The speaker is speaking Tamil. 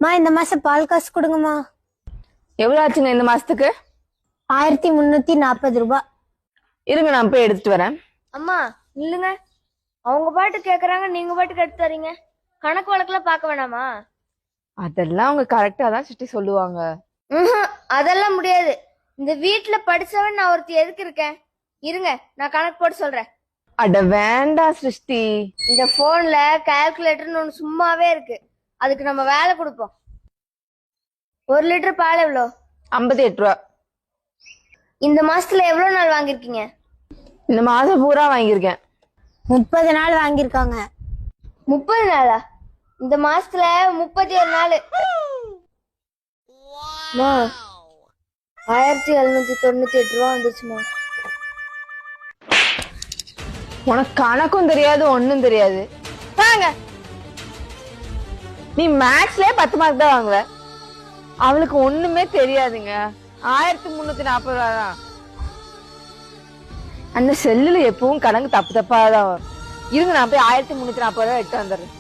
இந்த மாசம் பால் காசு கொடுங்கம்மா. எவ்வளவு ஆச்சுங்க இந்த மாசத்துக்கு? 1340 ரூபாய். இருங்க, நான் போய் எடுத்துட்டு வரேன். அம்மா இல்லைங்க, அவங்க பாட்டு கேக்குறாங்க, நீங்க பாட்டுக்கு எடுத்து தரீங்க. கணக்கு வழக்குல பார்க்க வேணாமா? அதெல்லாம் அவங்க கரெக்டா தான் சிட்டி சொல்லுவாங்க. அதெல்லாம் முடியாது. இந்த வீட்டுல படிச்சவன் நான் ஒருத்தி எதுக்கு இருக்கேன்? இருங்க, நான் கணக்கு போட்டு சொல்றேன். அட வேண்டாம் சிருஷ்டி. இந்த போன்ல கால்குலேட்டர்னு ஒண்ணு சும்மாவே இருக்கு, அதுக்கு நம்ம வேலை கொடுப்போம். 1 லிட்டர் பால் எவ்வளோ? 58 ரூபா. இந்த மாசத்துல எவ்வளவு நாள் வாங்கிருக்கீங்க? இந்த மாசம் பூரா வாங்கியிருக்கேன். 30 நாள் வாங்கியிருக்காங்க. 30 நாளா? இந்த மாசத்துல 31 நாள். 1798 ரூபா வந்துருச்சுமா. உனக்கு கணக்கும் தெரியாது, ஒண்ணும் தெரியாது. வாங்க, நீ மேக்ஸ்லயே 10 மார்க் தான் வாங்குவ. அவளுக்கு ஒண்ணுமே தெரியாதுங்க. 1340 ரூபா தான். அந்த செல்லுல எப்பவும் கணக்கு தப்பு தப்பா தான் வரும். இருங்க, நான் போய் 1340 ரூபா எடுத்து வந்துடுறேன்.